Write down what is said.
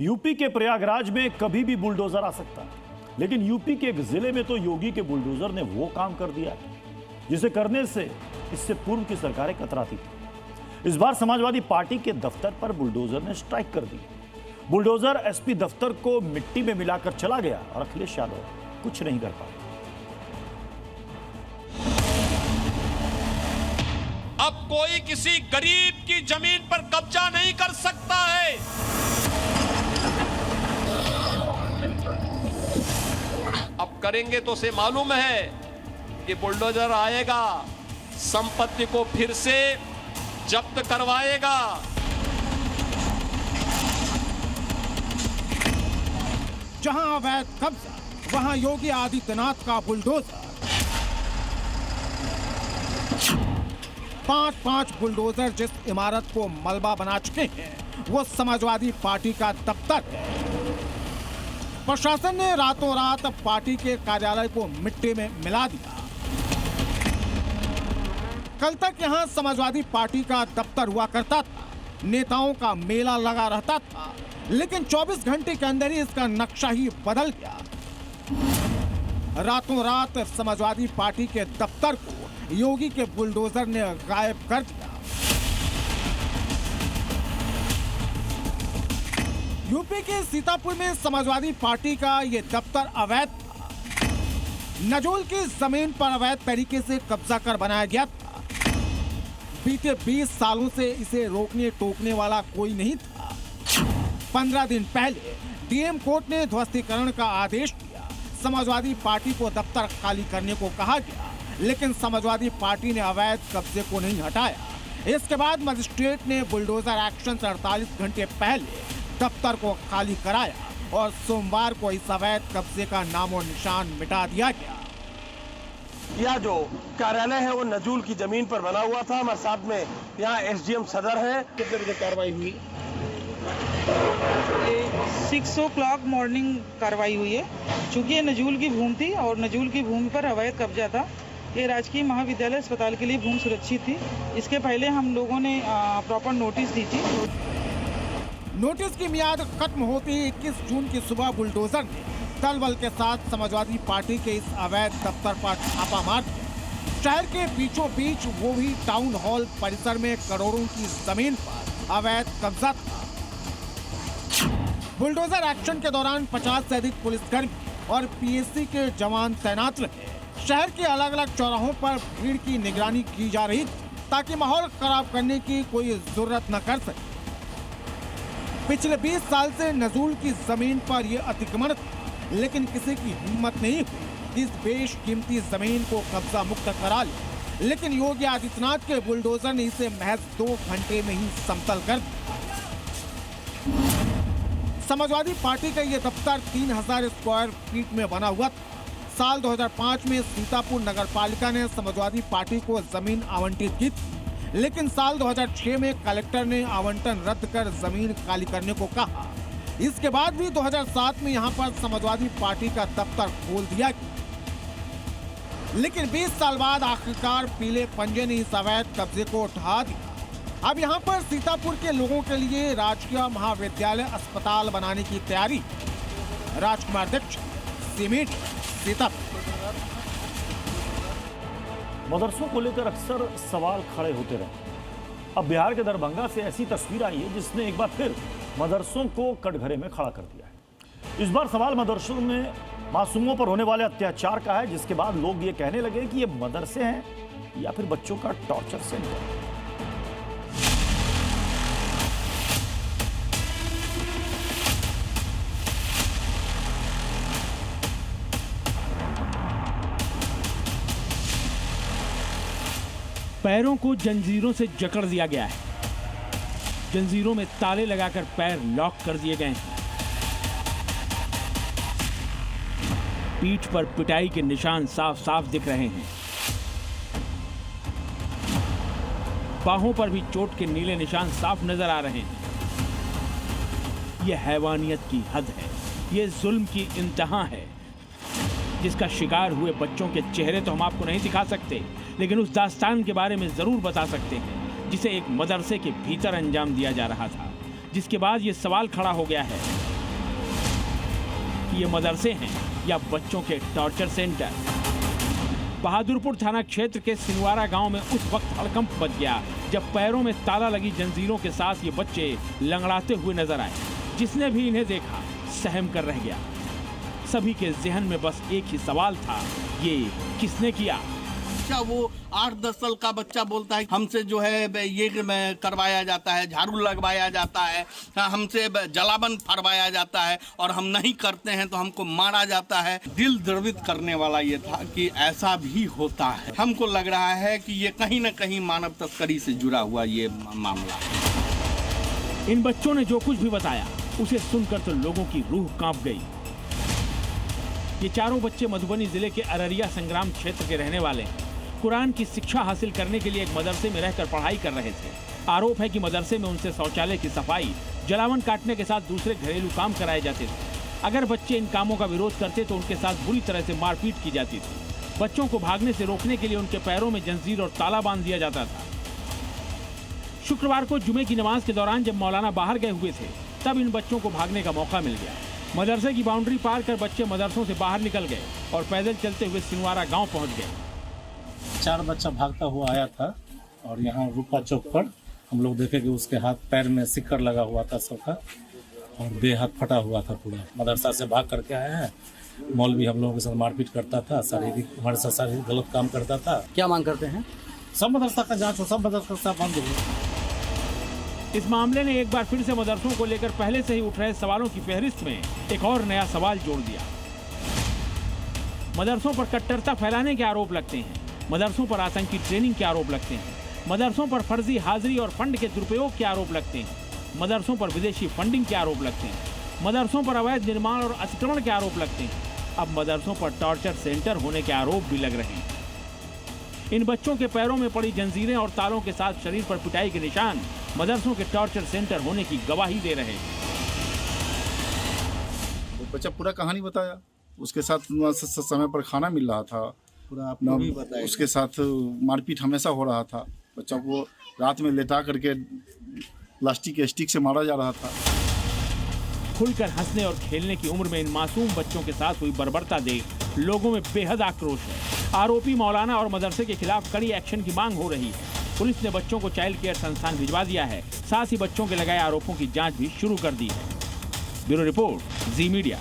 UP के प्रयागराज में कभी भी बुलडोजर आ सकता है, लेकिन यूपी के एक जिले में तो योगी के बुलडोजर ने वो काम कर दिया है जिसे करने से इससे पूर्व की सरकारें कतराती थी। इस बार समाजवादी पार्टी के दफ्तर पर बुलडोजर ने स्ट्राइक कर दी। बुलडोजर एसपी दफ्तर को मिट्टी में मिलाकर चला गया और अखिलेश यादव कुछ नहीं कर पाए। अब कोई किसी गरीब की जमीन पर कब्जा नहीं कर सकता है। अब करेंगे तो उसे मालूम है कि बुलडोजर आएगा, संपत्ति को फिर से जब्त करवाएगा। जहां अवैध कब्जा, वहां योगी आदित्यनाथ का बुलडोजर। 5-5 बुलडोजर जिस इमारत को मलबा बना चुके हैं, वो समाजवादी पार्टी का दफ्तर है। प्रशासन ने रातों रात पार्टी के कार्यालय को मिट्टी में मिला दिया। कल तक यहां समाजवादी पार्टी का दफ्तर हुआ करता था, नेताओं का मेला लगा रहता था, लेकिन 24 घंटे के अंदर ही इसका नक्शा ही बदल गया। रातों रात समाजवादी पार्टी के दफ्तर को योगी के बुलडोजर ने गायब कर दिया। यूपी के सीतापुर में समाजवादी पार्टी का ये दफ्तर अवैध था। नजूल की जमीन पर अवैध तरीके से कब्जा कर बनाया गया था। बीते 20 सालों से इसे रोकने टोकने वाला कोई नहीं था। 15 दिन पहले डीएम कोर्ट ने ध्वस्तीकरण का आदेश दिया। समाजवादी पार्टी को दफ्तर खाली करने को कहा गया, लेकिन समाजवादी पार्टी ने अवैध कब्जे को नहीं हटाया। इसके बाद मजिस्ट्रेट ने बुलडोजर एक्शन से 48 घंटे पहले दफ्तर को खाली कराया और सोमवार को इस अवैध कब्जे का नामो निशान मिटा दिया गया। यह जो कार्यालय है वो नजूल की जमीन पर बना हुआ था। हमारे साथ में यहाँ एसडीएम सदर है। कितने बजे कार्रवाई हुई? 6 o'clock मॉर्निंग कार्रवाई हुई है। चूंकि ये नजूल की भूमि थी और नजूल की भूमि पर अवैध कब्जा था। ये राजकीय महाविद्यालय अस्पताल के लिए भूमि सुरक्षित थी। इसके पहले हम लोगों ने प्रॉपर नोटिस दी थी। नोटिस की मियाद खत्म होते ही 21 जून की सुबह बुलडोजर ने दल बल के साथ समाजवादी पार्टी के इस अवैध दफ्तर पर छापा मार दिया। शहर के बीचों बीच वो भी टाउन हॉल परिसर में करोड़ों की जमीन पर अवैध कब्जा था। बुलडोजर एक्शन के दौरान 50 से अधिक पुलिसकर्मी और पीएससी के जवान तैनात रहे। शहर के अलग अलग चौराहों पर भीड़ की निगरानी की जा रही थी ताकि माहौल खराब करने की कोई जरूरत न कर सके। पिछले 20 साल से नजूल की जमीन पर यह अतिक्रमण था, लेकिन किसी की हिम्मत नहीं हुई कि इस बेशकीमती जमीन को कब्जा मुक्त करा ले। लेकिन योगी आदित्यनाथ के बुलडोजर ने इसे महज 2 घंटे में ही समतल कर दिया। समाजवादी पार्टी का यह दफ्तर 3000 स्क्वायर फीट में बना हुआ था। साल 2005 में सीतापुर नगर पालिका ने समाजवादी पार्टी को जमीन आवंटित की थी, लेकिन साल 2006 में कलेक्टर ने आवंटन रद्द कर जमीन खाली करने को कहा। इसके बाद भी 2007 में यहां पर समाजवादी पार्टी का दफ्तर खोल दिया गया, लेकिन 20 साल बाद आखिरकार पीले पंजे ने इस अवैध कब्जे को उठा दिया। अब यहां पर सीतापुर के लोगों के लिए राजकीय महाविद्यालय अस्पताल बनाने की तैयारी। राजकुमार दीक्षित, सी मीडिया, सीतापुर। मदरसों को लेकर अक्सर सवाल खड़े होते रहे। अब बिहार के दरभंगा से ऐसी तस्वीर आई है जिसने एक बार फिर मदरसों को कटघरे में खड़ा कर दिया है। इस बार सवाल मदरसों में मासूमों पर होने वाले अत्याचार का है, जिसके बाद लोग ये कहने लगे कि ये मदरसे हैं या फिर बच्चों का टॉर्चर सेंटर। पैरों को जंजीरों से जकड़ दिया गया है। जंजीरों में ताले लगाकर पैर लॉक कर दिए गए हैं। पीठ पर पिटाई के निशान साफ साफ दिख रहे हैं। बाहों पर भी चोट के नीले निशान साफ नजर आ रहे हैं। यह हैवानियत की हद है। यह जुल्म की इंतहा है, जिसका शिकार हुए बच्चों के चेहरे तो हम आपको नहीं दिखा सकते, लेकिन उस दास्तान के बारे में जरूर बता सकते हैं जिसे एक मदरसे के भीतर अंजाम दिया जा रहा था, जिसके बाद ये सवाल खड़ा हो गया है कि ये मदरसे हैं या बच्चों के टॉर्चर सेंटर। बहादुरपुर थाना क्षेत्र के सिनवारा गांव में उस वक्त हड़कंप मच गया जब पैरों में ताला लगी जंजीरों के साथ ये बच्चे लंगड़ाते हुए नजर आए। जिसने भी इन्हें देखा सहम कर रह गया। सभी के जहन में बस एक ही सवाल था, ये किसने किया? बच्चा वो 8-10 साल का बच्चा बोलता है हमसे जो है ये करवाया जाता है, झाड़ू लगवाया जाता है, हमसे जलावन फरवाया जाता है और हम नहीं करते हैं तो हमको मारा जाता है। दिल द्रवित करने वाला ये था कि ऐसा भी होता है। हमको लग रहा है कि ये कहीं न कहीं मानव तस्करी से जुड़ा हुआ ये मामला है। इन बच्चों ने जो कुछ भी बताया उसे सुनकर तो लोगों की रूह कांप गई। ये चारों बच्चे मधुबनी जिले के अररिया संग्राम क्षेत्र के रहने वाले हैं। कुरान की शिक्षा हासिल करने के लिए एक मदरसे में रहकर पढ़ाई कर रहे थे। आरोप है कि मदरसे में उनसे शौचालय की सफाई, जलावन काटने के साथ दूसरे घरेलू काम कराए जाते थे। अगर बच्चे इन कामों का विरोध करते तो उनके साथ बुरी तरह से मारपीट की जाती थी। बच्चों को भागने से रोकने के लिए उनके पैरों में जंजीर और ताला बांध दिया जाता था। शुक्रवार को जुमे की नमाज के दौरान जब मौलाना बाहर गए हुए थे तब इन बच्चों को भागने का मौका मिल गया। मदरसे की बाउंड्री पार कर बच्चे मदरसों से बाहर निकल गए और पैदल चलते हुए सिनवारा गांव पहुंच गए। 4 बच्चा भागता हुआ आया था और यहाँ रूपा चौक पर हम लोग देखे कि उसके हाथ पैर में सिक्कर लगा हुआ था सबका और बेहाथ फटा हुआ था पूरा। मदरसा से भाग करके आया है। मौलवी हम लोगों के साथ मारपीट करता था, हमारे साथ शारीरिक गलत काम करता था। क्या मांग करते हैं? सब मदरसा का जांच हो, सब मदरसा बंद हो। इस मामले ने एक बार फिर से मदरसों को लेकर पहले से ही उठ रहे सवालों की फहरिस्त में एक और नया सवाल जोड़ दिया। मदरसों पर कट्टरता फैलाने के आरोप लगते हैं, मदरसों पर आतंकी ट्रेनिंग के आरोप लगते हैं, मदरसों पर फर्जी हाजिरी और फंड के दुरुपयोग के आरोप लगते हैं, मदरसों पर विदेशी फंडिंग के आरोप लगते हैं, मदरसों पर अवैध निर्माण और अतिक्रमण के आरोप लगते हैं। अब मदरसों पर टॉर्चर सेंटर होने के आरोप भी लग रहे हैं। इन बच्चों के पैरों में पड़ी जंजीरें और तालों के साथ शरीर पर पिटाई के निशान मदरसों के टॉर्चर सेंटर होने की गवाही दे रहे हैं। वो बच्चा पूरा कहानी बताया, उसके साथ समय पर खाना मिल रहा था, पूरा आपने भी बताया। उसके साथ मारपीट हमेशा हो रहा था। बच्चा को रात में लेटा करके प्लास्टिक के स्टिक से मारा जा रहा था। खुलकर हंसने और खेलने की उम्र में इन मासूम बच्चों के साथ हुई बर्बरता देख लोगों में बेहद आक्रोश है। आरोपी मौलाना और मदरसे के खिलाफ कड़ी एक्शन की मांग हो रही है। पुलिस ने बच्चों को चाइल्ड केयर संस्थान भिजवा दिया है। साथ ही बच्चों के लगाए आरोपों की जांच भी शुरू कर दी है। ब्यूरो रिपोर्ट, जी मीडिया।